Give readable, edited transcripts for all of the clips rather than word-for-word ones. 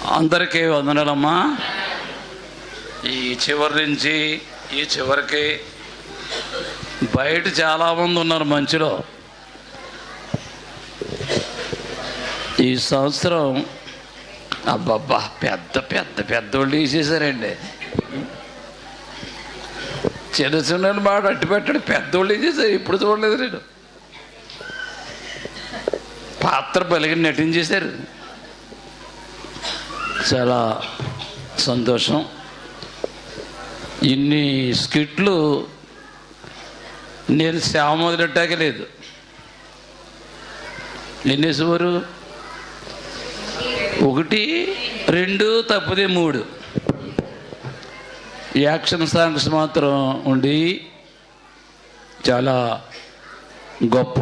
అందరికీ వందనాలమ్మా. ఈ చివరి నుంచి ఈ చివరికి బయట చాలామంది ఉన్నారు మంచిలో. ఈ సంవత్సరం అబ్బబ్బా పెద్ద పెద్ద పెద్దోళ్ళు తీసేశారండి. చిన్న చిన్న మాట అట్టి పెట్టాడు, పెద్దోళ్ళు తీసేశారు. ఇప్పుడు చూడలేదు నేను. పాత్ర బలిగి నటించేశారు. చాలా సంతోషం. ఇన్ని స్కిట్లు నేను సేవ మొదలెట్టాక లేదు. ఎన్నేసేవారు? 1, 2 తప్పితే 3 యాక్షన్ సాంగ్స్ మాత్రం ఉండి చాలా గొప్ప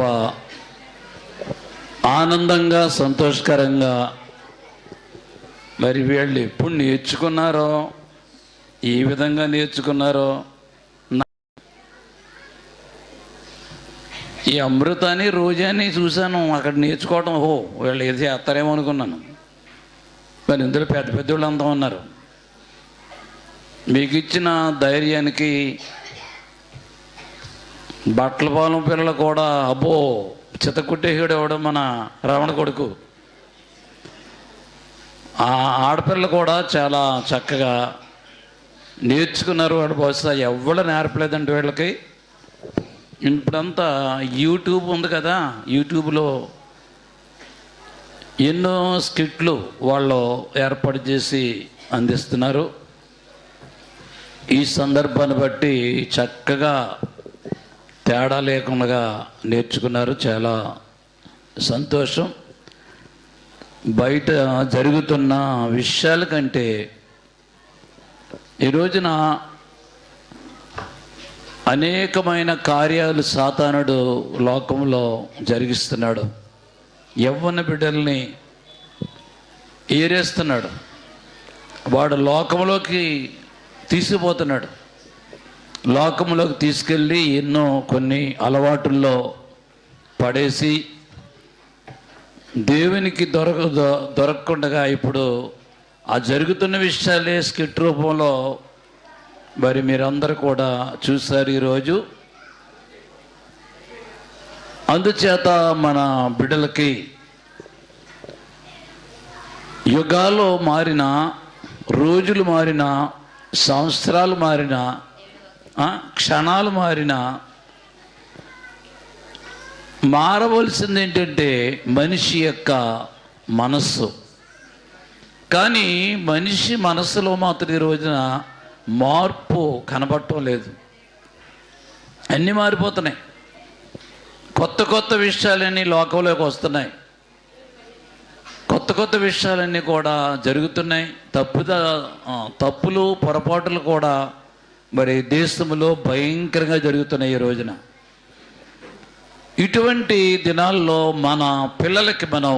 ఆనందంగా సంతోషకరంగా. మరి వీళ్ళు ఎప్పుడు నేర్చుకున్నారో, ఏ విధంగా నేర్చుకున్నారో. ఈ అమృతాన్ని రోజాని చూశాను అక్కడ నేర్చుకోవడం. వీళ్ళు ఏది చేస్తారేమో అనుకున్నాను. మరి ఇందులో పెద్ద పెద్దోళ్ళు అంతా ఉన్నారు. మీకు ఇచ్చిన ధైర్యానికి బట్టలపాలెం పిల్లలు కూడా అబ్బో చితకుట్టేసాడు ఎవడం మన రావణ కొడుకు. ఆ ఆడపిల్లలు కూడా చాలా చక్కగా నేర్చుకున్నారు. వాడు బహుశా ఎవరు నేర్పలేదండి వీళ్ళకి. ఇప్పుడంతా యూట్యూబ్ ఉంది కదా, యూట్యూబ్లో ఎన్నో స్కిట్లు వాళ్ళు ఏర్పాటు చేసి అందిస్తున్నారు. ఈ సందర్భాన్ని బట్టి చక్కగా తేడా లేకుండా నేర్చుకున్నారు. చాలా సంతోషం. బయట జరుగుతున్న విషయాల కంటే ఈ రోజున అనేకమైన కార్యాలు సాతానుడు లోకంలో జరిగిస్తున్నాడు. యవ్వన బిడ్డల్ని ఏరేస్తున్నాడు. వాడు లోకంలోకి తీసుకుపోతున్నాడు. లోకంలోకి తీసుకెళ్ళి ఎన్నో కొన్ని అలవాటుల్లో పడేసి దేవునికి దొరకకుండా ఇప్పుడు ఆ జరుగుతున్న విషయాలే స్కిట్ రూపంలో మరి మీరందరూ కూడా చూశారు ఈరోజు. అందుచేత మన బిడ్డలకి యుగాలు మారిన, రోజులు మారిన, సంవత్సరాలు మారిన, క్షణాలు మారిన, మారవలసింది ఏంటంటే మనిషి యొక్క మనస్సు. కానీ మనిషి మనస్సులో మాత్రం ఈ రోజున మార్పు కనబడటం లేదు. అన్నీ మారిపోతున్నాయి. కొత్త కొత్త విషయాలన్నీ లోకంలోకి వస్తున్నాయి. కొత్త కొత్త విషయాలన్నీ కూడా జరుగుతున్నాయి. తప్పులు పొరపాటులు కూడా మరి దేశంలో భయంకరంగా జరుగుతున్నాయి ఈ రోజున. ఇటువంటి దినాల్లో మన పిల్లలకి మనం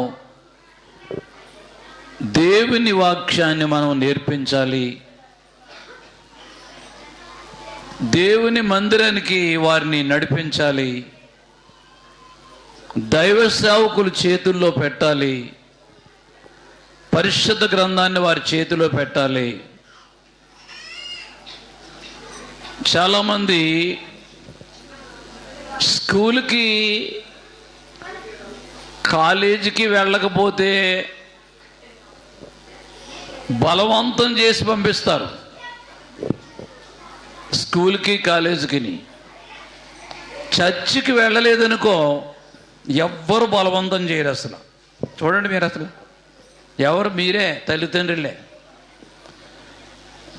దేవుని వాక్యాన్ని మనం నేర్పించాలి. దేవుని మందిరానికి వారిని నడిపించాలి. దైవ సేవకులు చేతుల్లో పెట్టాలి. పరిశుద్ధ గ్రంథాన్ని వారి చేతిలో పెట్టాలి. చాలామంది స్కూల్కి కాలేజీకి వెళ్ళకపోతే బలవంతం చేసి పంపిస్తారు. స్కూల్కి కాలేజీకి. చర్చికి వెళ్ళలేదనుకో ఎవ్వరు బలవంతం చేయరు అసలు. చూడండి మీరు, అసలు ఎవరు? మీరే తల్లిదండ్రులే.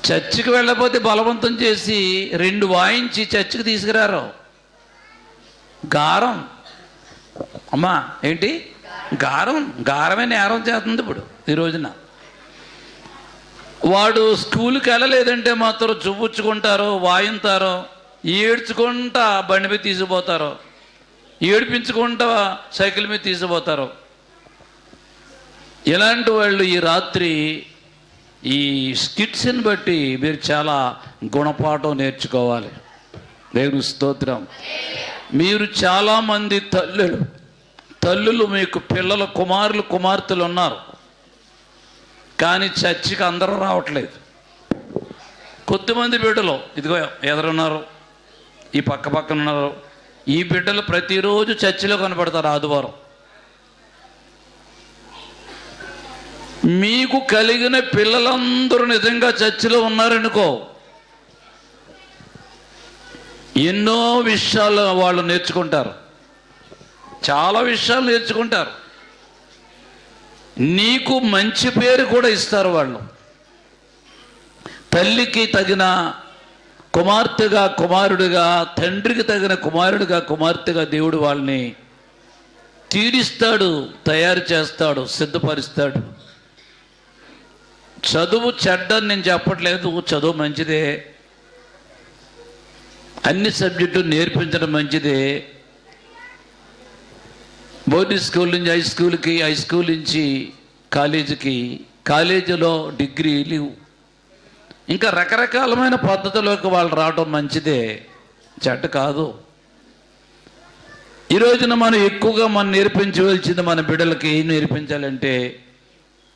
చర్చికి వెళ్ళకపోతే బలవంతం చేసి 2 వాయించి చర్చికి తీసుకురారు. గారం అమ్మా, ఏంటి గారమే నేరం చేస్తుంది ఇప్పుడు ఈ రోజున. వాడు స్కూల్కి వెళ్ళలేదంటే మాత్రం చూపుచ్చుకుంటారో, వాయింతారో, ఏడ్చుకుంటా బండి మీద తీసుకుపోతారో, ఏడిపించుకుంటా సైకిల్ మీద తీసుకుపోతారో. ఇలాంటి వాళ్ళు ఈ రాత్రి ఈ స్కిట్స్ని బట్టి మీరు చాలా గుణపాఠం నేర్చుకోవాలి. దేవుని స్తోత్రం. మీరు చాలామంది తల్లులు మీకు పిల్లలు, కుమారులు, కుమార్తెలు ఉన్నారు. కానీ చర్చికి అందరూ రావట్లేదు. కొద్దిమంది బిడ్డలు ఇదిగో ఎదురున్నారు, ఈ పక్కన ఉన్నారు. ఈ బిడ్డలు ప్రతిరోజు చర్చిలో కనపడతారు ఆదివారం. మీకు కలిగిన పిల్లలందరూ నిజంగా చర్చిలో ఉన్నారనుకో, ఎన్నో విషయాలు వాళ్ళు నేర్చుకుంటారు, చాలా విషయాలు నేర్చుకుంటారు. నీకు మంచి పేరు కూడా ఇస్తారు వాళ్ళు. తల్లికి తగిన కుమార్తెగా కుమారుడిగా, తండ్రికి తగిన కుమారుడిగా కుమార్తెగా దేవుడు వాళ్ళని తీరుస్తాడు, తయారు చేస్తాడు, సిద్ధపరుస్తాడు. చదువు చెడ్డని నేను చెప్పట్లేదు, చదువు మంచిదే, అన్ని సబ్జెక్టులు నేర్పించడం మంచిదే. బోర్డింగ్ స్కూల్ నుంచి హై స్కూల్కి, హై స్కూల్ నుంచి కాలేజీకి, కాలేజీలో డిగ్రీలు, ఇంకా రకరకాలమైన పద్ధతుల్లోకి వాళ్ళు రావడం మంచిదే, చెడ్డ కాదు. ఈ రోజున మనం ఎక్కువగా నేర్పించవలసింది మన బిడ్డలకి ఏం నేర్పించాలంటే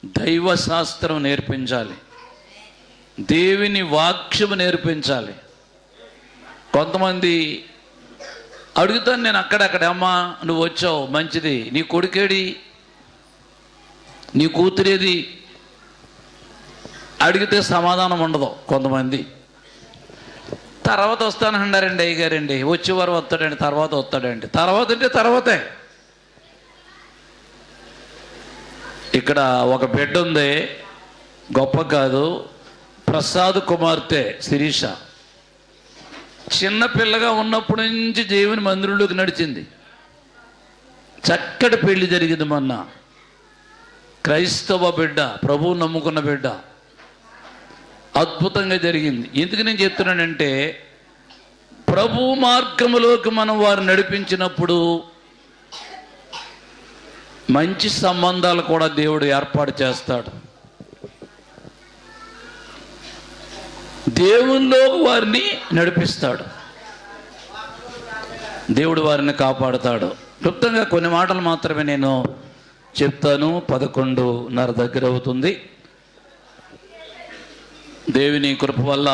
దైవశాస్త్రం నేర్పించాలి, దేవుని వాక్యము నేర్పించాలి. కొంతమంది అడుగుతాను నేను అక్కడక్కడ, అమ్మా నువ్వు వచ్చావు మంచిది, నీ కొడుకేడి, నీ కూతురేది అడిగితే సమాధానం ఉండదు. కొంతమంది తర్వాత వస్తానంటారండి, అయ్యగారండి వచ్చేవారు వస్తాడండి, తర్వాత వస్తాడండి. తర్వాత అంటే తర్వాతే. ఇక్కడ ఒక బిడ్డ ఉంది, గొప్ప కాదు, ప్రసాద్ కుమార్తె శిరీష. చిన్నపిల్లగా ఉన్నప్పటి నుంచి దేవుని మందిరంలోకి నడిచింది. చక్కటి పెళ్లి జరిగింది మొన్న. క్రైస్తవ బిడ్డ, ప్రభువు నమ్ముకున్న బిడ్డ, అద్భుతంగా జరిగింది. ఎందుకు నేను చెప్తున్నానంటే ప్రభు మార్గములోకి మనం వారు నడిపించినప్పుడు మంచి సంబంధాలు కూడా దేవుడు ఏర్పాటు చేస్తాడు. దేవునిలో వారిని నడిపిస్తాడు, దేవుడు వారిని కాపాడుతాడు. క్లుప్తంగా కొన్ని మాటలు మాత్రమే నేను చెప్తాను. 11:30 దగ్గర అవుతుంది. దేవుని కృప వల్ల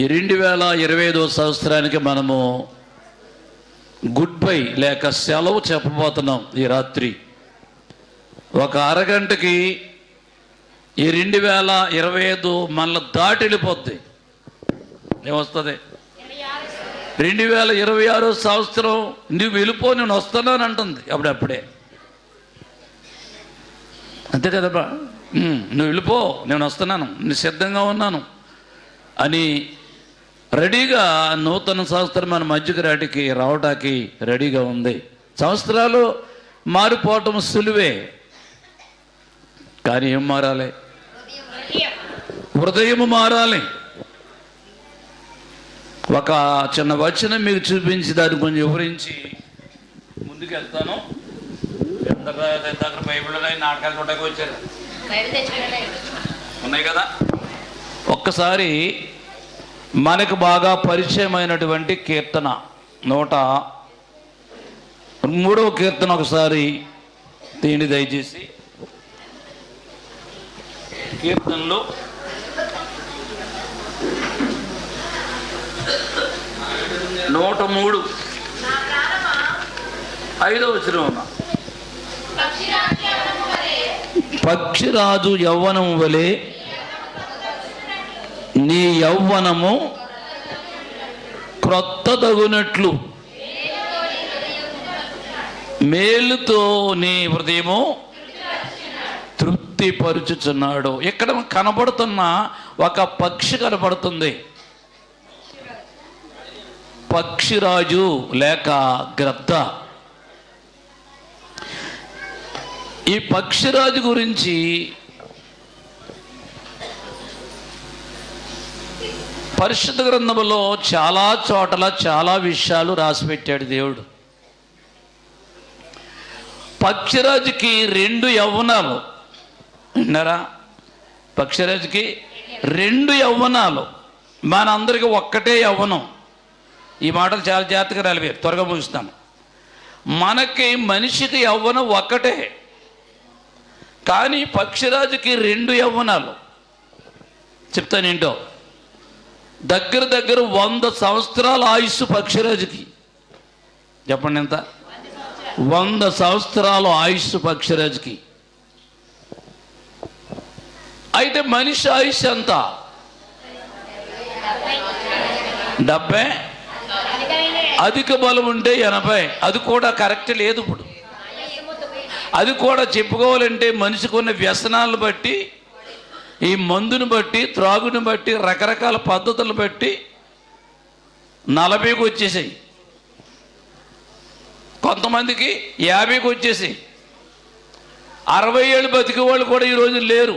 ఈ 2025వ సంవత్సరానికి మనము గుడ్ బై లేక సెలవు చెప్పబోతున్నాం. ఈ రాత్రి ఒక అరగంటకి ఈ 2025 మనల్ని దాటి వెళ్ళిపోద్ది. ఏమొస్తుంది? 2026 సంవత్సరం నువ్వు వెళ్ళిపో, నేను వస్తున్నాను అంటుంది అప్పుడప్పుడే. అంతే కదబ్బా, నువ్వు వెళ్ళిపో, నేను వస్తున్నాను, నేను సిద్ధంగా ఉన్నాను అని రెడీగా నూతన సంవత్సరం మన మధ్యకి రావటానికి రెడీగా ఉంది. సంవత్సరాలు మారిపోవటం సులువే, కానీ ఏం మారాలి? హృదయము మారాలి. ఒక చిన్న వచనం మీకు చూపించి దాన్ని కొంచెం వివరించి ముందుకు వెళ్తాను. దగ్గర బైబిల్ నాటకాలు చూడడానికి వచ్చారు ఉన్నాయి కదా. ఒక్కసారి మనకు బాగా పరిచయమైనటువంటి కీర్తన 103వ కీర్తన ఒకసారి తీయండి దయచేసి. కీర్తనలో 103 5వ వచనం. పక్షిరాజు యవ్వనము వలె నీ యవ్వనము క్రొత్త తగునట్లు మేలుతో నీ హృదయము తృప్తిపరుచుచున్నాడు. ఇక్కడ కనబడుతున్న ఒక పక్షి కనబడుతుంది, పక్షిరాజు లేక గ్రద్ద. ఈ పక్షిరాజు గురించి పరిశుద్ధ గ్రంథంలో చాలా చోట్ల చాలా విషయాలు రాసిపెట్టాడు దేవుడు. పక్షిరాజుకి 2 యవ్వనాలు విన్నారా? పక్షిరాజుకి 2 యవ్వనాలు, మనందరికీ ఒక్కటే యవ్వనం. ఈ మాటలు చాలా జాగ్రత్తగా రాలిపోయి త్వరగా ముగిస్తాను. మనకి మనిషికి యవ్వనం ఒక్కటే, కానీ పక్షిరాజుకి 2 యవ్వనాలు. చెప్తానేంటో. దగ్గర దగ్గర 100 సంవత్సరాల ఆయుస్సు పక్షిరాజుకి. చెప్పండి ఎంత? 100 సంవత్సరాల ఆయుస్సు పక్షిరాజుకి. అయితే మనిషి ఆయుష్ ఎంత? 70. అధిక బలం ఉంటే 80. అది కూడా కరెక్ట్ లేదు ఇప్పుడు. అది కూడా చెప్పుకోవాలంటే మనిషికి ఉన్న వ్యసనాలను బట్టి, ఈ మందుని బట్టి, త్రాగుని బట్టి, రకరకాల పద్ధతులను బట్టి 40కి వచ్చేసాయి. కొంతమందికి 50కి వచ్చేసాయి. 60 ఏళ్ళు బతికే వాళ్ళు కూడా ఈరోజు లేరు.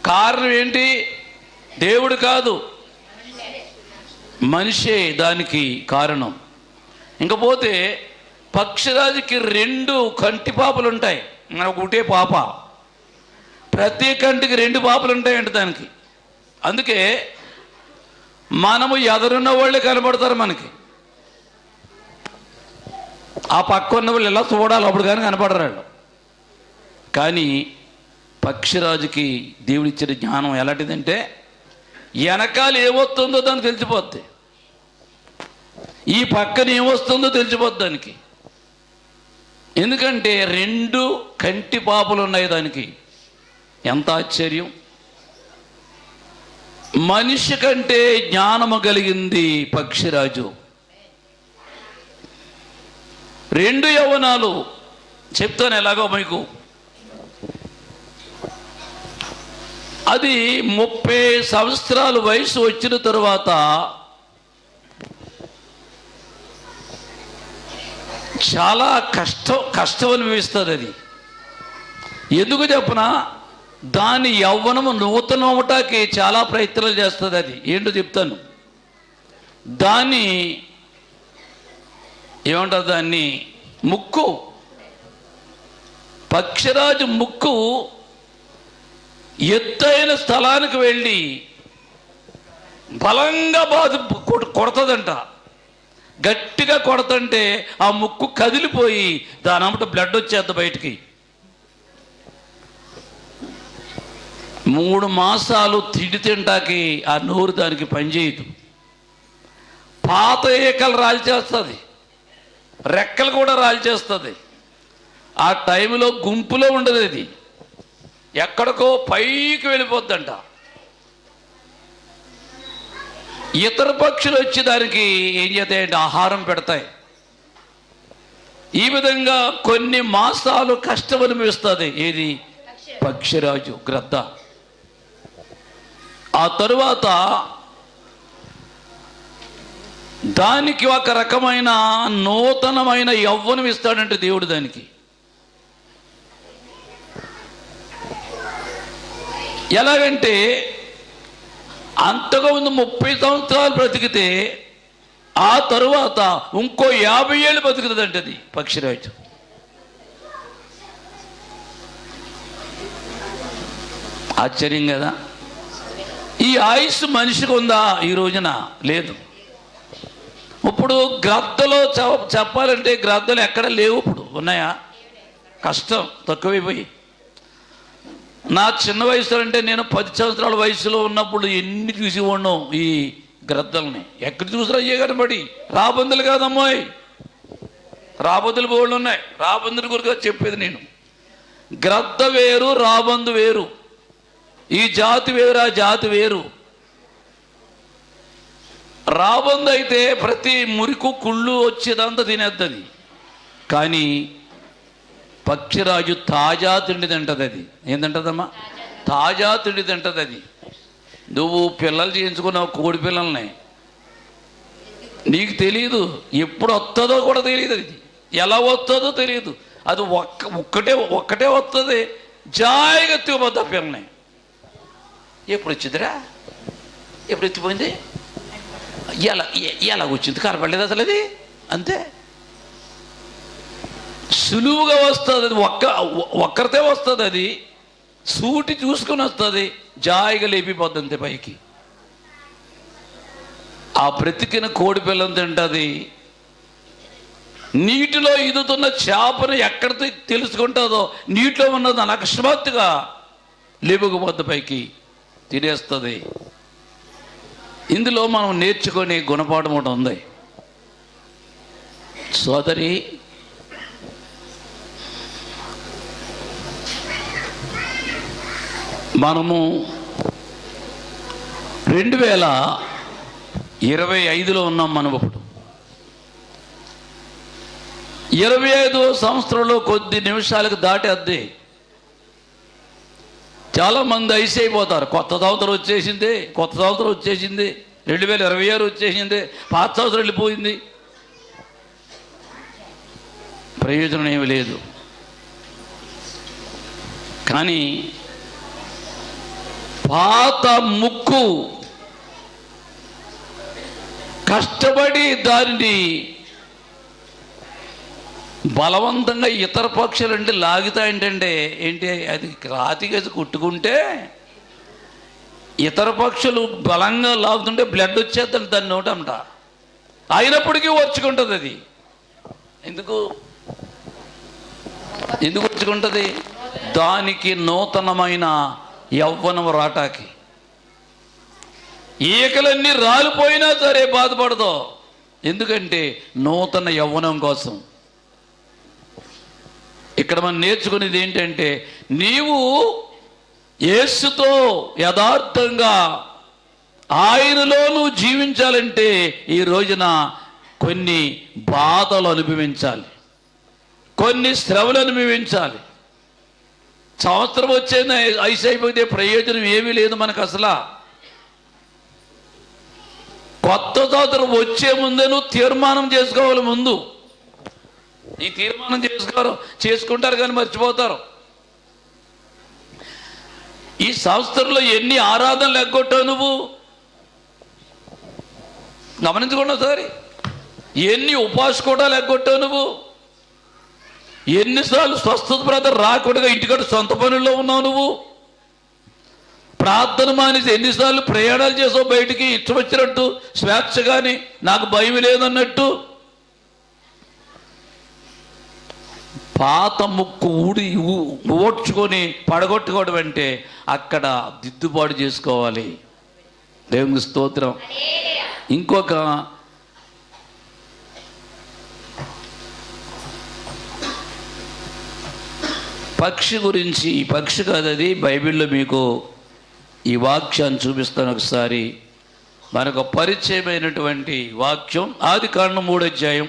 కారణం ఏంటి? దేవుడు కాదు, మనిషే దానికి కారణం. ఇంకపోతే పక్షిరాజుకి 2 కంటి పాపలు ఉంటాయి. మనకు ఒకటే పాప. ప్రతి కంటికి 2 పాపలు ఉంటాయంట దానికి. అందుకే మనము ఎదురున్న వాళ్ళే కనబడతారు మనకి. ఆ పక్క ఉన్న వాళ్ళు ఎలా చూడాలి, అప్పుడు కానీ కనపడరాళ్ళు. కానీ పక్షిరాజుకి దేవుడిచ్చిన జ్ఞానం ఎలాంటిదంటే, వెనకాల ఏమొస్తుందో దానికి తెలిసిపోద్ది, ఈ పక్కన ఏమొస్తుందో తెలిసిపోద్ది దానికి. ఎందుకంటే 2 కంటి పాపలు ఉన్నాయి దానికి. ఎంత ఆశ్చర్యం! మనిషి కంటే జ్ఞానము కలిగింది పక్షిరాజు. 2 యవ్వనాలు. చెప్తాను ఎలాగో మీకు. అది 30 సంవత్సరాల వయసు వచ్చిన తరువాత చాలా కష్టం అనిపిస్తుంది అది. ఎందుకు చెప్పనా? దాని యవ్వనము నూతనం అవటానికి చాలా ప్రయత్నాలు చేస్తుంది అది. ఏంటో చెప్తాను. దాన్ని ఏమంటారు, దాన్ని ముక్కు, పక్షిరాజు ముక్కు ఎత్తైన స్థలానికి వెళ్ళి బలంగా కొడుతుందంట. గట్టిగా కొడుతుంటే ఆ ముక్కు కదిలిపోయి దాని అమ్మట బ్లడ్ వచ్చేద్ది బయటికి. 3 మాసాలు తిండి తింటాకి ఆ నోరు దానికి పనిచేయదు. పాత ఏకలు రాల్చేస్తుంది, రెక్కలు కూడా రాల్చేస్తుంది. ఆ టైంలో గుంపులో ఉండదు అది, ఎక్కడికో పైకి వెళ్ళిపోద్దంట. ఇతర పక్షులు వచ్చి దానికి ఏం చేస్తాయంటే ఆహారం పెడతాయి. ఈ విధంగా కొన్ని మాసాలు కష్టం అనిపిస్తుంది. ఏది? పక్షిరాజు, గ్రద్ద. ఆ తరువాత దానికి ఒక రకమైన నూతనమైన యవ్వనం ఇస్తాడంటే దేవుడు దానికి. ఎలాగంటే అంతకుముందు 30 సంవత్సరాలు బ్రతికితే ఆ తరువాత ఇంకో 50 ఏళ్ళు బతుకుతుందంటే అది పక్షిరాజు. ఆశ్చర్యం కదా? ఈ ఆయుష్ మనిషికి ఉందా ఈ రోజున? లేదు. ఇప్పుడు గ్రద్దలో చెప్పాలంటే గ్రద్దలు ఎక్కడ లేవు. ఇప్పుడు ఉన్నాయా? కష్టం, తక్కువైపోయి. నా చిన్న వయసులో అంటే నేను 10 సంవత్సరాల వయసులో ఉన్నప్పుడు ఎన్ని చూసి ఉన్నాం ఈ గ్రద్దల్ని. ఎక్కడ చూసినా అయ్యే కనబడి. రాబందులు కాదమ్మాయి, రాబందులు బోళ్ళు ఉన్నాయి. రాబందుల గురించి చెప్పేది నేను. గ్రద్ద వేరు, రాబందు వేరు. ఈ జాతి వేరు, ఆ జాతి వేరు. రాబందు అయితే ప్రతి మురికి కుళ్ళు వచ్చేదంతా తినేస్తుంది. కానీ పక్షిరాజు తాజా తిండి తింటుంది. అది ఏంటంటదమ్మా? తాజా తిండి తింటుంది అది. నువ్వు పిల్లలు చేయించుకున్నావు, కోడి పిల్లల్ని, నీకు తెలియదు ఎప్పుడు వస్తుందో కూడా తెలియదు. అది ఎలా వస్తుందో తెలియదు. అది ఒక్కటే వస్తుంది. జాయిగా ఎత్తిపోద్ది ఆ పిల్లని. ఎప్పుడు వచ్చిందిరా, ఎప్పుడు ఎత్తిపోయింది, ఎలా వచ్చింది, కనపడలేదు అసలు. అది అంతే సులువుగా వస్తుంది. అది ఒక్కరితే వస్తుంది. అది సూటి చూసుకుని వస్తుంది, జాయిగా లేపిపోద్ది అంతే పైకి. ఆ బ్రతికిన కోడి పిల్లని తింటుంది. నీటిలో ఈదుతున్న చేపను ఎక్కడ తెలుసుకుంటుందో నీటిలో ఉన్నది అకస్మాత్తుగా లేపుకుపోద్ది, పైకి తినేస్తుంది. ఇందులో మనం నేర్చుకునే గుణపాఠం ఒకటి ఉంది. సోదరి, మనము 2025లో ఉన్నాం. మనం ఇప్పుడు 25వ సంవత్సరంలో కొద్ది నిమిషాలకు దాటేద్ది. చాలామంది ఐస్ అయిపోతారు. కొత్త సంవత్సరం వచ్చేసింది, 2026 వచ్చేసింది, పాత సంవత్సరం వెళ్ళిపోయింది, ప్రయోజనం ఏమి లేదు. కానీ పాత ముక్కు కష్టపడి దానిని బలవంతంగా ఇతర పక్షులు అంటే లాగుతాయంటే ఏంటి, అది రాతికేసి కుట్టుకుంటే ఇతర పక్షులు బలంగా లాగుతుంటే బ్లడ్ వచ్చేద్దండి దాని నోటంట. అయినప్పటికీ వచ్చుకుంటుంది అది. ఎందుకు వచ్చుకుంటుంది? దానికి నూతనమైన యవ్వనం రాటాకి. ఈకలన్నీ రాలిపోయినా సరే బాధపడదు. ఎందుకంటే నూతన యవ్వనం కోసం. ఇక్కడ మనం నేర్చుకునేది ఏంటంటే, నీవు యేసుతో యథార్థంగా ఆయనలో నువ్వు జీవించాలంటే ఈ రోజున కొన్ని బాధలు అనుభవించాలి, కొన్ని శ్రమలు అనుభవించాలి. సంవత్సరం వచ్చేది ఐస్ అయిపోతే ప్రయోజనం ఏమీ లేదు మనకు అసలు. కొత్త సంవత్సరం వచ్చే ముందే నువ్వు తీర్మానం చేసుకోవాలి. ముందు ఈ తీర్మానం చేసుకుంటారు కానీ మర్చిపోతారు. ఈ సంవత్సరంలో ఎన్ని ఆరాధనలు ఎగ్గొట్టావు నువ్వు గమనించుకున్నావు సారి. ఎన్ని ఉపాసకోటాలు ఎగ్గొట్టావు నువ్వు. ఎన్నిసార్లు స్వస్థత బ్రదర్ రాకుండా ఇంటికడ సొంత పనుల్లో ఉన్నావు నువ్వు. ప్రార్థన మానేసి ఎన్నిసార్లు ప్రయాణాలు చేసావు బయటికి, ఇష్టం వచ్చినట్టు స్వేచ్ఛగాని, నాకు భయం లేదన్నట్టు. పాత ముక్కు ఓడ్చుకొని పడగొట్టుకోవడం అంటే అక్కడ దిద్దుబాటు చేసుకోవాలి. దేవునికి స్తోత్రం. ఇంకొక పక్షి గురించి, పక్షి కాదు అది, బైబిల్లో మీకు ఈ వాక్యాన్ని చూపిస్తాను ఒకసారి. మనకు పరిచయమైనటువంటి వాక్యం ఆదికాండం 3వ అధ్యాయం.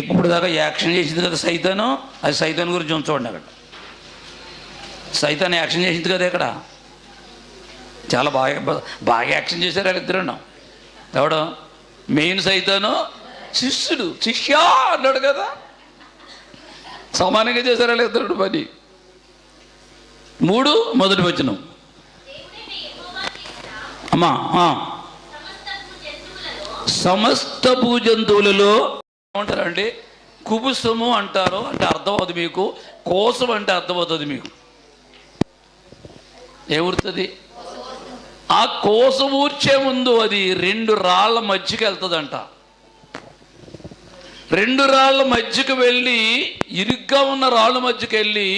ఇప్పుడు దాకా యాక్షన్ చేసింది కదా సైతాను, అది సైతాన్ గురించి చూడండి. అక్కడ సైతాన్ యాక్షన్ చేసింది కదా. ఇక్కడ చాలా బాగా యాక్షన్ చేశారు వాళ్ళిద్దరు. ఎవడో మెయిన్ సైతాను, శిష్యుడు శిష్యా అన్నాడు కదా. సమానంగా చేశారు వాళ్ళిద్దరు పని. 3 మొదటి వచనం. అమ్మా, సమస్త భూజంతువులలో ఏమంటారండి? కుబుసము అంటారు, అంటే అర్థమవుతుంది మీకు. కోసం అంటే అర్థమవుతుంది మీకు. ఏమూరుతుంది? ఆ కోసం ఊర్చే ముందు అది 2 రాళ్ల మధ్యకి వెళ్తుందంట. 2 రాళ్ల మధ్యకి వెళ్ళి, ఇరుగ్గా ఉన్న రాళ్ళ మధ్యకి వెళ్ళి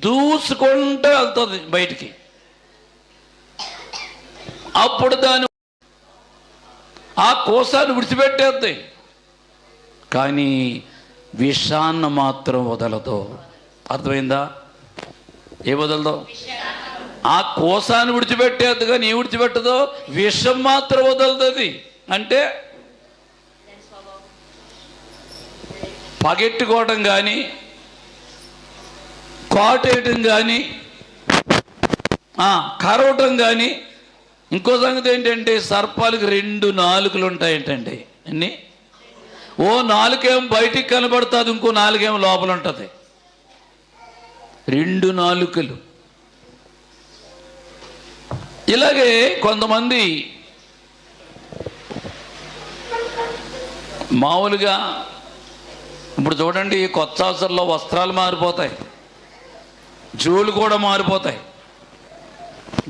దూసుకుంటూ వెళ్తుంది బయటికి. అప్పుడు దాని ఆ కోసాన్ని విడిచిపెట్టేద్ది, కానీ విషాన్ని మాత్రం వదలదు. అర్థమైందా? ఏ వదలదో? ఆ కోసాన్ని విడిచిపెట్టేద్దు, కానీ ఏం విడిచిపెట్టదో? విషం మాత్రం వదలదు. అంటే పగెట్టుకోవడం కానీ, కాటేయటం కానీ, కరవటం కానీ. ఇంకో సంగతి ఏంటంటే, సర్పాలకు 2 నాలుకలు ఉంటాయంటండి. అన్నీ ఓ నాలుకేమో బయటికి కనబడుతుంది, ఇంకో నాలుగేమో లోపల ఉంటుంది. 2 నాలుకలు. ఇలాగే కొంతమంది మామూలుగా ఇప్పుడు చూడండి, కొత్త సంవత్సరంలో వస్త్రాలు మారిపోతాయి, జోళ్ళు కూడా మారిపోతాయి.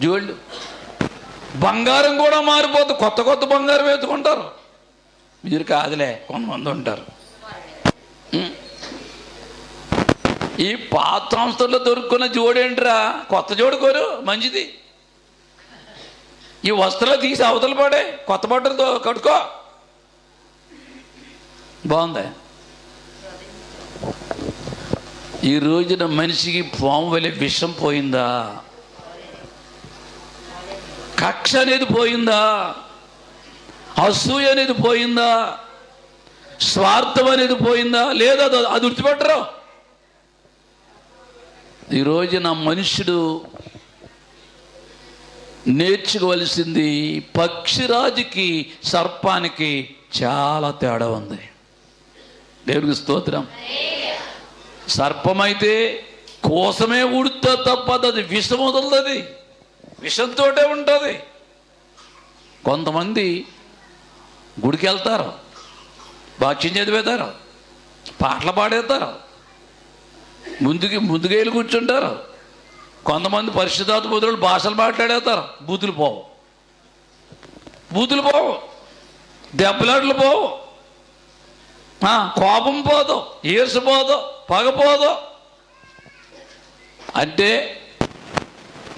జోళ్ళు బంగారం కూడా మారిపోతుంది, కొత్త కొత్త బంగారం వేసుకుంటారు. మీరు కాదులే, కొంతమంది ఉంటారు. ఈ పాత సంస్థల్లో దొరుకున్న జోడేంట్రా, కొత్త జోడు కోరు మంచిది. ఈ వస్త్రాలు తీసి అవతల పడే, కొత్త బట్టలతో కట్టుకో. బాగుందా? ఈ రోజున మనిషికి పాము వలె విషం పోయిందా? కక్ష అనేది పోయిందా? అసూయ అనేది పోయిందా? స్వార్థం అనేది పోయిందా? లేదా అది విడిచిపెట్టరు. ఈ రోజున మనుషుడు నేర్చుకోవలసింది, పక్షిరాజుకి సర్పానికి చాలా తేడా ఉంది. దేవునికి స్తోత్రం. సర్పమైతే కోసమే ఉడుతా తప్ప అది విషం వదులుతుంది, విషంతోటే ఉంటుంది. కొంతమంది గుడికి వెళ్తారు, వాక్యం చదివేతారు, పాటలు పాడేస్తారు, ముందుగా వెళ్ళి కూర్చుంటారు. కొంతమంది పరిశుద్ధాత్మ బుద్ధులు భాషలు మాట్లాడేస్తారు. బూతులు పోవు, దెబ్బలాటలు పోవు, కోపం పోదు, ఈర్ష పోదు, పగపోదు. అంటే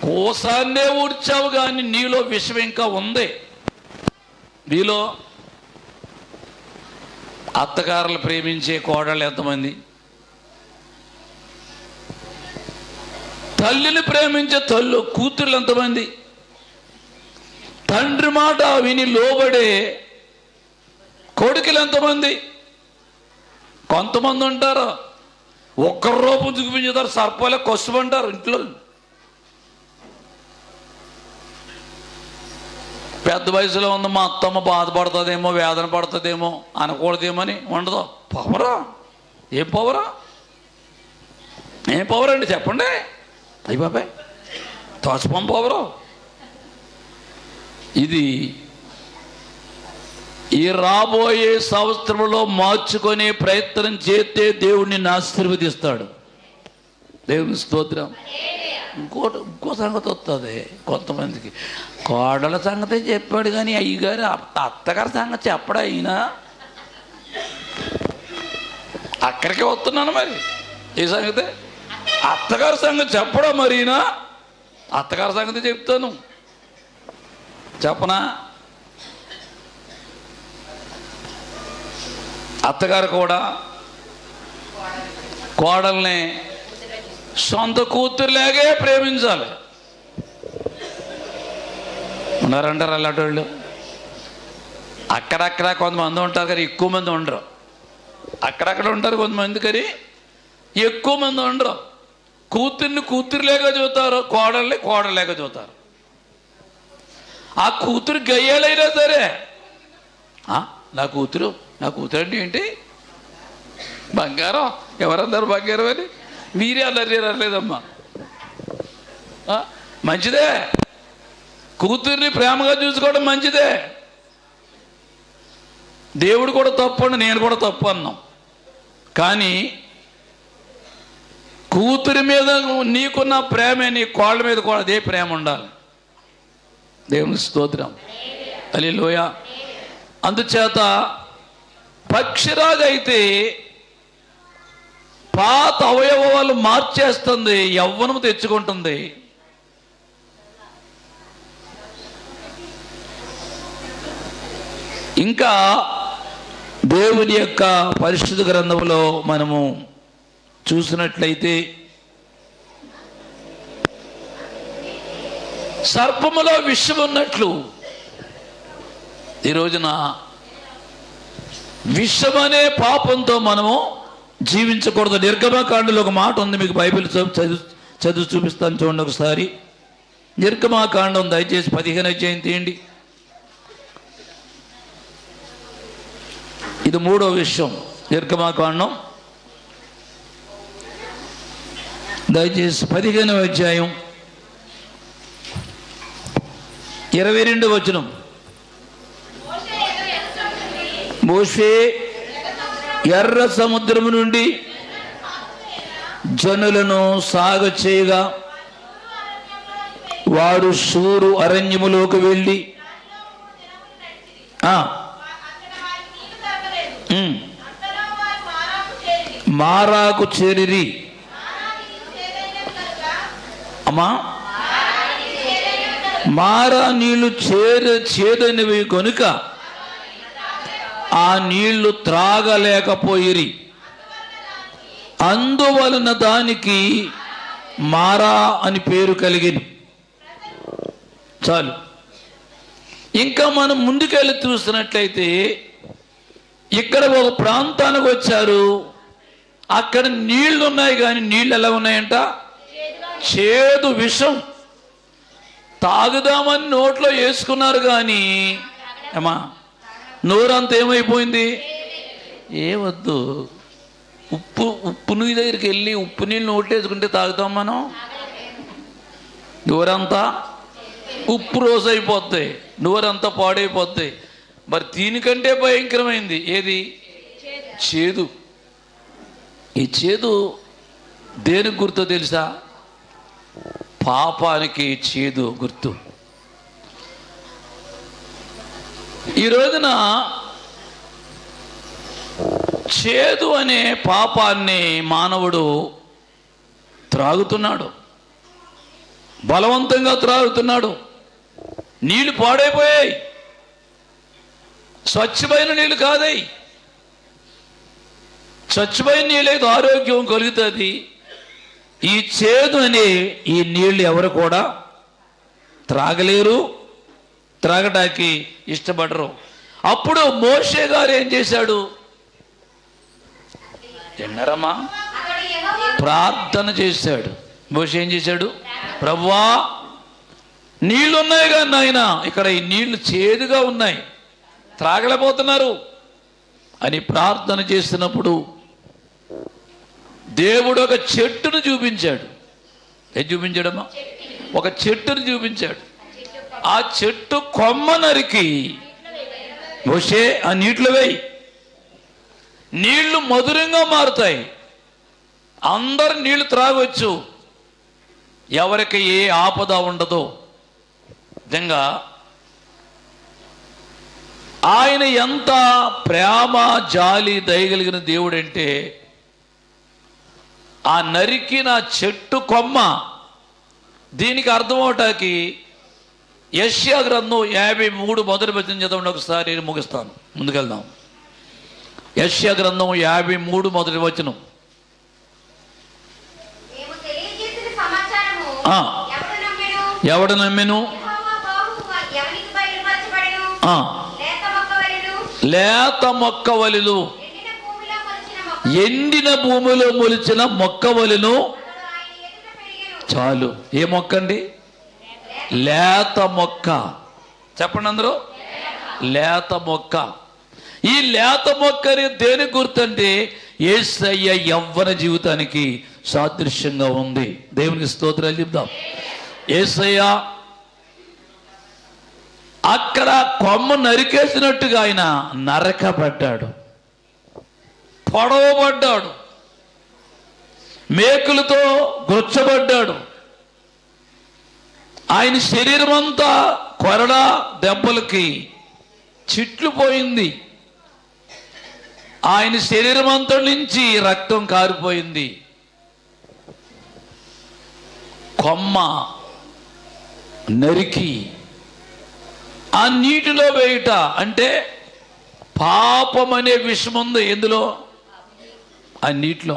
కోసాన్నే ఊడ్చావు కానీ నీలో విషం ఇంకా ఉంది. నీలో అత్తగారులు ప్రేమించే కోడళ్ళు ఎంతమంది? తల్లిని ప్రేమించే కూతుర్లు ఎంతమంది? తండ్రి మాట విని లోబడే కొడుకులు ఎంతమంది? కొంతమంది ఉంటారు, ఒక్కరి రూపం చూపించుతారు, సర్పాలే కొసుమంటారు ఇంట్లో. పెద్ద వయసులో ఉంది, మా అత్తమ్మ బాధపడుతుందేమో, వేదన పడుతుందేమో, అనకూడదేమని ఉండదు. పవరా? ఏం పవరా? ఏం పవర్ అండి చెప్పండి? అయ్యి బాబాయ్, తోచపం పవరు. ఇది ఈ రాబోయే సంవత్సరంలో మార్చుకునే ప్రయత్నం చేస్తే దేవుడిని ఆశీర్వదిస్తాడు. దేవుని స్తోత్రం. ఇంకో సంగతి వస్తుంది కొంతమందికి. కోడల సంగతి చెప్పాడు కానీ అయ్యగారు అత్తగారి సంగతి చెప్పడా అయినా? అక్కడికే వస్తున్నాను. మరి ఈ సంగతి అత్తగారి సంగతి చెప్పడా? మరీనా అత్తగారి సంగతి చెప్తాను, చెప్పనా? అత్తగారు కూడా కోడల్ని సొంత కూతురులాగే ప్రేమించాలి. ఉన్నారంటారు అలాంటి వాళ్ళు. అక్కడక్కడ కొంతమంది ఉంటారు కానీ ఎక్కువ మంది ఉండరు. అక్కడక్కడ ఉంటారు కొంతమంది కానీ ఎక్కువ మంది ఉండరు. కూతుర్ని కూతురులేగా చూస్తారు, కోడల్ని కోడలేగా చూస్తారు. ఆ కూతురు గయ్యాలైనా సరే, నా కూతురు అంటే ఏంటి? బంగారం. ఎవరన్నారు బంగారం అని? మీరే అనలేదమ్మా. మంచిదే, కూతుర్ని ప్రేమగా చూసుకోవడం మంచిదే. దేవుడు కూడా తప్పు అని, నేను కూడా తప్పు అన్నాం. కానీ కూతురి మీద నీకున్న ప్రేమే నీ కోళ్ళ మీద కూడా అదే ప్రేమ ఉండాలి. దేవుని స్తోత్రం. హల్లెలూయా. అందుచేత పక్షిరాజు అయితే పాత అవయవాలు మార్చేస్తుంది, యవ్వనం తెచ్చుకుంటుంది. ఇంకా దేవుని యొక్క పరిశుద్ధ గ్రంథంలో మనము చూసినట్లయితే సర్పములో విషం ఉన్నట్లు ఈ రోజున విషమనే పాపంతో మనము జీవించకూడదు. నిర్గమకాండలో ఒక మాట ఉంది, మీకు బైబిల్ చదువు చూపిస్తాను చూడండి ఒకసారి. నిర్గమకాండం దయచేసి 15వ అధ్యాయం తీయండి. ఇది 3వ విషయం. నిర్గమకాండం దయచేసి 15వ అధ్యాయం 22వ వచనం. మోషే ఎర్ర సముద్రము నుండి జనులను సాగ చేయగా వారు షూరు అరణ్యములోకి వెళ్ళి మారాకు చేరిరి. అమ్మా, మారా నీళ్లు చేదనివి కనుక ఆ నీళ్లు త్రాగలేకపోయిరి. అందువలన దానికి మారా అని పేరు కలిగింది. చాలు. ఇంకా మనం ముందుకెళ్ళి చూస్తున్నట్లయితే ఇక్కడ ఒక ప్రాంతానికి వచ్చారు. అక్కడ నీళ్లు ఉన్నాయి, కానీ నీళ్ళు ఎలా ఉన్నాయంట? చేదు విషం. తాగుదామని నోట్లో వేసుకున్నారు, కానీ అమ్మా నోరంతా ఏమైపోయింది? ఏవద్దు. ఉప్పు నీళ్ళ దగ్గరికి వెళ్ళి ఉప్పు నీళ్ళు నోట్లో వేసుకుంటే తాగుతాం మనం? నోరంతా ఉప్పు రోజు అయిపోతాయి, నోరంతా పాడైపోతాయి. మరి దీనికంటే భయంకరమైంది ఏది? చేదు. ఈ చేదు దేనికి గుర్తో తెలుసా? పాపానికి చేదు గుర్తు. ఈ రోజున చేదు అనే పాపాన్ని మానవుడు త్రాగుతున్నాడు, బలవంతంగా త్రాగుతున్నాడు. నీళ్లు పాడైపోయాయి, స్వచ్ఛమైన నీళ్ళు కాదై. స్వచ్ఛమైన నీళ్ళైతే ఆరోగ్యం కలుగుతుంది. ఈ చేదు అనే ఈ నీళ్లు ఎవరు కూడా త్రాగలేరు, త్రాగడానికి ఇష్టపడరు. అప్పుడు మోషే గారు ఏం చేశాడు? విన్నారమ్మా? ప్రార్థన చేశాడు. మోషే ఏం చేశాడు? ప్రభువా, నీళ్లు ఉన్నాయి కానీ నాయన ఇక్కడ ఈ నీళ్లు చేదుగా ఉన్నాయి, త్రాగలేకపోతున్నారు అని ప్రార్థన చేసినప్పుడు దేవుడు ఒక చెట్టును చూపించాడు. ఏం చూపించాడమ్మా? ఒక చెట్టును చూపించాడు. ఆ చెట్టు కొమ్మ నరికి మోషే ఆ నీటిలో వేయి, నీళ్లు మధురంగా మారుతాయి, అందరు నీళ్లు త్రాగొచ్చు, ఎవరికి ఏ ఆపద ఉండదో. నిజంగా ఆయన ఎంత ప్రేమ జాలి దయగలిగిన దేవుడు అంటే, ఆ నరికిన చెట్టు కొమ్మ దీనికి అర్థం అవటానికి యెషయా గ్రంథం 53 మొదటి వచనం చదవండి ఒకసారి, ముగిస్తాను. ముందుకెళ్దాం. యెషయా గ్రంథం 53 మొదటి వచనం. ఎవడు నమ్మెను? లేత మొక్కవలులు, ఎండిన భూమిలో మొలిచిన మొక్కవలును. చాలు. ఏ మొక్క అండి? లేత మొక్క. చెప్పండి అందరూ, లేత మొక్క. ఈ లేత మొక్కని దేని గుర్తంటే యేసయ్య యవ్వన జీవితానికి సాదృశ్యంగా ఉంది. దేవునికి స్తోత్రాలు చెప్దాం. యేసయ్య అక్కడ కొమ్మ నరికేసినట్టుగా ఆయన నరకబడ్డాడు, పొడవబడ్డాడు, మేకులతో గుచ్చబడ్డాడు. ఆయన శరీరం అంతా కొరడా దెబ్బలకి చిట్లు పోయింది. ఆయన శరీరం అంతా నుంచి రక్తం కారిపోయింది. కొమ్మ నరికి ఆ నీటిలో వేయుట అంటే పాపం అనే విషం ఉంది. ఎందులో? ఆ నీటిలో.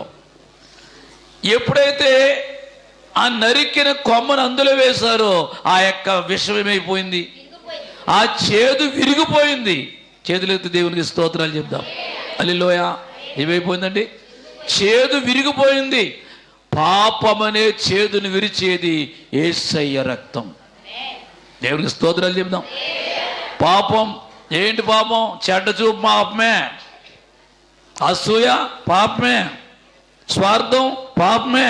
ఎప్పుడైతే ఆ నరికిన కొమ్మను అందులో వేశారో ఆ యొక్క విషం ఏమైపోయింది? ఆ చేదు విరిగిపోయింది. చేతులెత్తి దేవునికి స్తోత్రాలు చెప్దాం. హల్లెలూయా. ఏమైపోయిందండి? చేదు విరిగిపోయింది. పాపమనే చేదును విరిచేది యేసయ్య రక్తం. దేవునికి స్తోత్రాలు చెప్దాం. పాపం ఏంటి? పాపం చెడ్డ చూపు పాపమే, అసూయ పాపమే, స్వార్థం పాపమే,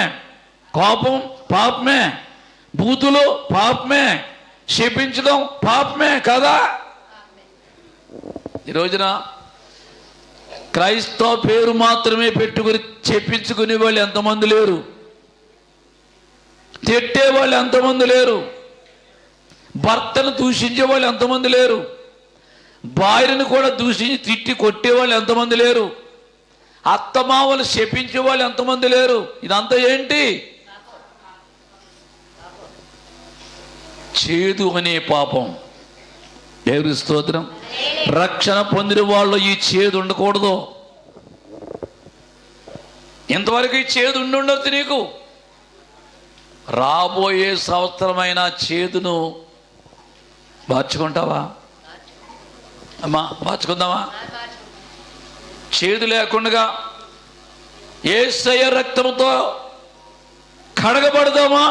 కోపం పాపమే, బూతులు పాపమే, శపించడం పాపమే కదా. ఈ రోజున క్రైస్తవ పేరు మాత్రమే పెట్టుకుని చెప్పించుకునే వాళ్ళు ఎంతమంది లేరు, తిట్టే వాళ్ళు ఎంతమంది లేరు, భర్తను దూషించే వాళ్ళు ఎంతమంది లేరు? భార్యను కూడా దూషించి తిట్టి కొట్టేవాళ్ళు ఎంతమంది లేరు? అత్తమామలు శపించే వాళ్ళు ఎంతమంది లేరు? ఇదంతా ఏంటి? చేదు అనే పాపం. దేవుని స్తోత్రం. రక్షణ పొందిన వాళ్ళు ఈ చేదు ఉండకూడదు. ఇంతవరకు ఈ చేదు ఉండొద్దు నీకు. రాబోయే సంవత్సరమైన చేదును మార్చుకుంటావా అమ్మా? మార్చుకుందామా? చేదు లేకుండా యేసయ్య రక్తంతో కడగబడదామా?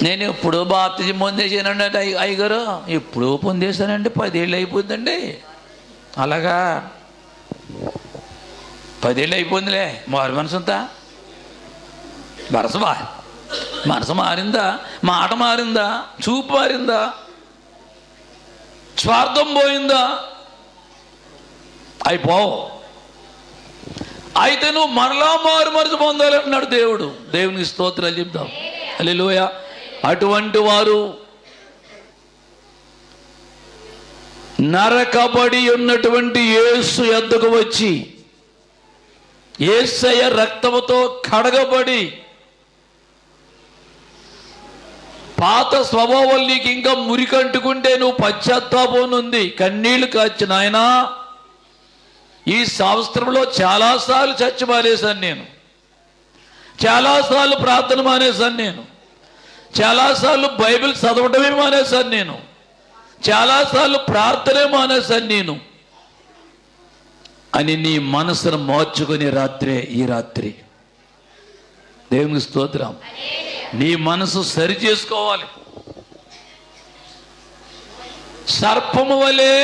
నేను ఎప్పుడో బాప్తిజం పొందేసానండి అయ్యగారు. ఎప్పుడో పొందేశానండి, 10 ఏళ్ళు అయిపోతుందండి. అలాగా 10 ఏళ్ళు అయిపోయిందిలే. మారు మనసంతా మనసు మారిందా? మాట మారిందా? చూపు మారిందా? స్వార్థం పోయిందా? అయిపోవు. అయితే నువ్వు మరలా మారు మనసు పొందాలంటున్నాడు దేవుడు. దేవునికి స్తోత్రాలు చెప్తాం. హల్లెలూయా. అటువంటి వారు నరకబడి ఉన్నటువంటి యేసు యొద్దకు వచ్చి యేసయ్య రక్తముతో కడగబడి పాత స్వభావం నీకు ఇంకా మురికంటుకుంటే నువ్వు పశ్చాత్తాపం ఉంది, కన్నీళ్లు కాచి నాయనా ఈ సంవత్సరంలో చాలాసార్లు చర్చ మానేశాను, నేను చాలాసార్లు ప్రార్థన మానేశాను, నేను చాలాసార్లు బైబిల్ చదవటమే మానేశాను, నేను చాలాసార్లు ప్రార్థనే మానేశాను నేను అని నీ మనసును మార్చుకునే రాత్రే ఈ రాత్రి. దేవునికి స్తోత్రం. నీ మనసు సరి చేసుకోవాలి. సర్పము వలె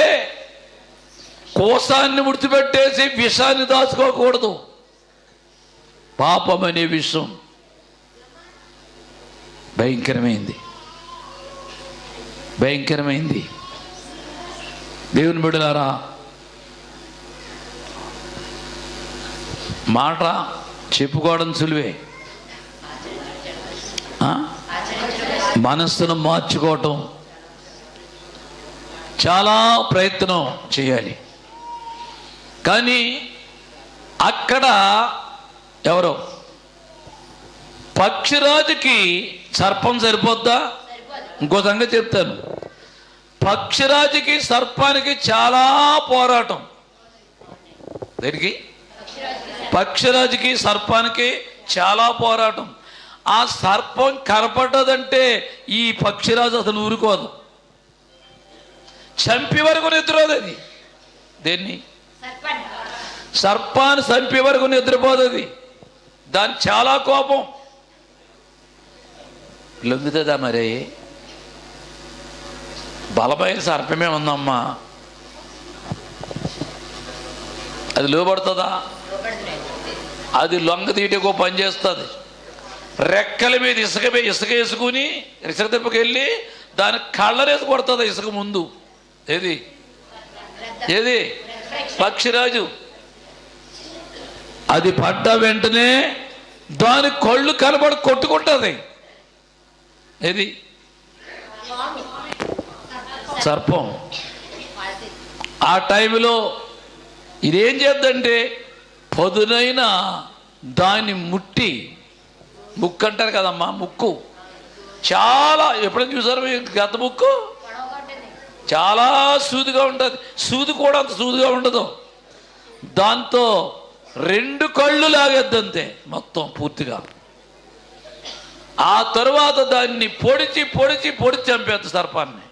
కోసాన్ని ముడిచిపెట్టేసి విషాన్ని దాచుకోకూడదు. పాపం అనే విషం భయంకరమైంది, భయంకరమైంది. దేవుని బిడ్డలారా, మాట చెప్పుకోవడం సులువే, మనస్సును మార్చుకోవటం చాలా ప్రయత్నం చేయాలి. కానీ అక్కడ ఎవరో పక్షిరాజుకి సర్పం సరిపోద్దా? ఇంకో సంగతి చెప్తాను. పక్షిరాజుకి సర్పానికి చాలా పోరాటం. దేనికి? పక్షిరాజుకి సర్పానికి చాలా పోరాటం. ఆ సర్పం కనపడ్డదంటే ఈ పక్షిరాజు అసలు ఊరుకోదు, చంపి వరకు నిద్రపోదు అది. దేన్ని? సర్పాన్ని చంపి వరకు నిద్రపోదు అది. దాని చాలా కోపం. లొంగుతుందా? మరి బలమైన సర్పమే ఉందమ్మా, అది లోబడుతుందా? అది లొంగ తీయటకు పని చేస్తుంది. రెక్కల మీద ఇసుక వేసుకుని ఇసుక దెబ్బకి వెళ్ళి దాని కళ్ళరేసి కొడుతుంది ఇసుక ముందు. ఏది ఏది? పక్షిరాజు. అది పడ్డ వెంటనే దాని కళ్ళు కనబడి కొట్టుకుంటుంది. ఏది? సర్పం. ఆ టైంలో ఇదేం చేద్దంటే పదునైన దాన్ని ముట్టి, ముక్కు అంటారు కదమ్మా, ముక్కు చాలా, ఎప్పుడైనా చూసారు గత ముక్కు? చాలా సూదిగా ఉంటుంది. సూది కూడా అంత సూదిగా ఉండదు. దాంతో 2 కళ్ళు లాగేద్దంతే మొత్తం పూర్తిగా. ఆ తరువాత దాన్ని పొడిచి పొడిచి పొడిచి చంపేద్దు సర్పాన్ని.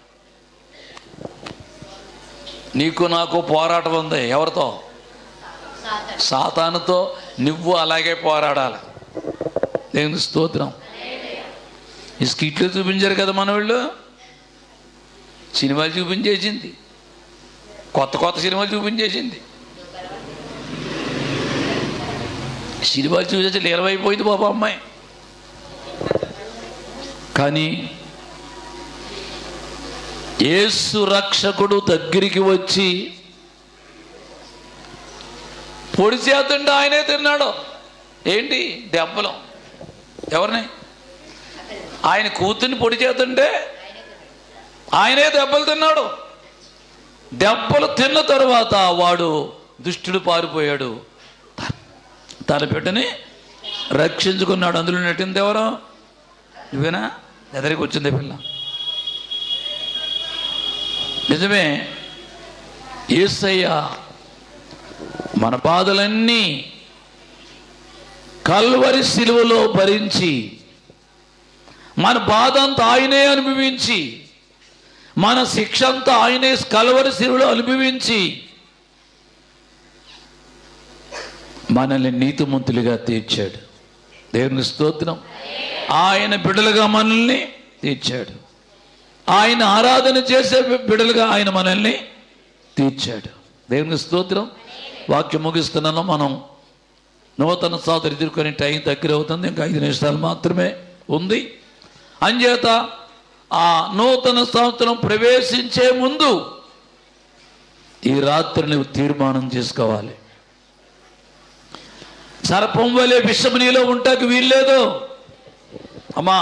నీకు నాకు పోరాటం ఉంది. ఎవరితో? సాతానుతో. నువ్వు అలాగే పోరాడాలి. దేవుని స్తోత్రం. ఈ స్కిట్లు చూపించారు కదా మన వాళ్ళు, సినిమాలు చూపించేసింది, కొత్త కొత్త సినిమాలు చూపించేసింది. సినిమాలు చూసేసి లీలమైపోయింది బాబా అమ్మాయి. కానీ యేసు రక్షకుడు దగ్గరికి వచ్చి పొడి చేస్తుంటే ఆయనే తిన్నాడు. ఏంటి? దెబ్బలు. ఎవరిని? ఆయన కూతుర్ని పొడి చేస్తుంటే ఆయనే దెబ్బలు తిన్నాడు. దెబ్బలు తిన్న తరువాత వాడు దుష్టుడు పారిపోయాడు, తన బిడ్డని రక్షించుకున్నాడు. అందులో నటింది ఎవరో? నువ్వేనా? ఎదరికి వచ్చింది పిల్ల. నిజమే, యేసయ్య మన బాధలన్నీ కల్వరి శిలువలో భరించి, మన బాధ అంతా ఆయనే అనుభవించి, మన శిక్ష అంతా ఆయనే కల్వరి శిలువలో అనుభవించి మనల్ని నీతిమంతులుగా తీర్చాడు. దేవునికి స్తోత్రం. ఆయన బిడ్డలుగా మనల్ని తీర్చాడు. ఆయన ఆరాధన చేసే బిడ్డలుగా ఆయన మనల్ని తీర్చాడు. దేవునికి స్తోత్రం. వాక్యం ముగిస్తున్నాను. మనం నూతన సంవత్సరం ఎదుర్కొని టైం దగ్గర అవుతుంది. ఇంకా 5 నిమిషాలు మాత్రమే ఉంది. అంచేత ఆ నూతన సంవత్సరం ప్రవేశించే ముందు ఈ రాత్రి నువ్వు తీర్మానం చేసుకోవాలి. సర్పం వలె విషం నీలో ఉంటాకు వీల్లేదు. అమ్మా,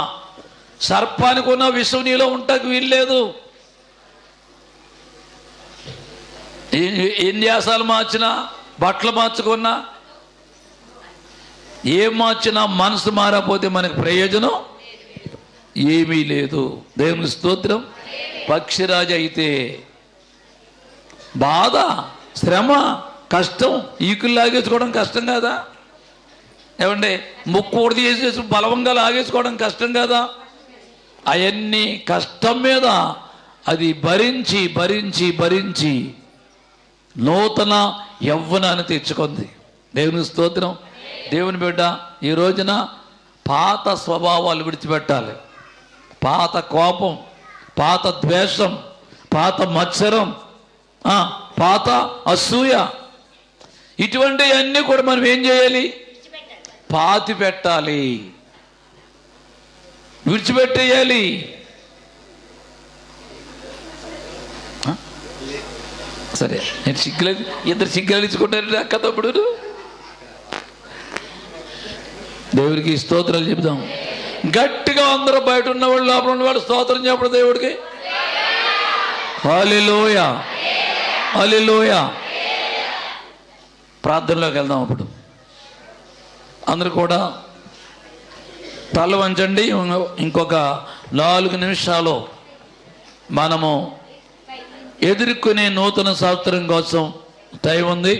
సర్పానికి ఉన్న విషం నీలో ఉంటాకు వీల్లేదు. ఎన్ని యాసాలు మార్చినా, బట్టలు మార్చుకున్నా, ఏం మార్చినా మనసు మారకపోతే మనకు ప్రయోజనం ఏమీ లేదు. దేవుని స్తోత్రం. పక్షిరాజు అయితే బాధ, శ్రమ, కష్టం, ఈకులు లాగేసుకోవడం కష్టం కదా? ఏమంటే ముక్కు ఉడిది చేసేసి బలవంగా లాగేసుకోవడం కష్టం కదా? అవన్నీ కష్టం మీద అది భరించి భరించి భరించి నూతన యవ్వనాన్ని తెచ్చుకుంది. దేవుని స్తోత్రం. దేవుని బిడ్డ, ఈ రోజున పాత స్వభావాలు విడిచిపెట్టాలి. పాత కోపం, పాత ద్వేషం, పాత మత్సరం, పాత అసూయ, ఇటువంటివన్నీ కూడా మనం ఏం చేయాలి? పాతి పెట్టాలి, విడిచిపెట్టేయాలి. సరే, నేను సిగ్గులేదు, ఇద్దరు సిగ్గులు ఇచ్చుకుంటారు అక్క తప్పుడు. దేవుడికి స్తోత్రాలు చెబుదాం గట్టిగా. అందరూ బయట ఉన్నవాళ్ళు, లోపల ఉన్నవాళ్ళు స్తోత్రం చెప్పడం దేవుడికి. హల్లెలూయా, హల్లెలూయా. ప్రార్థనలోకి వెళ్దాం. అప్పుడు అందరూ కూడా తల వంచండి. ఇంకొక 4 నిమిషాలు మనము ఎదుర్కొనే నూతన సంవత్సరం కోసం టైం ఉంది.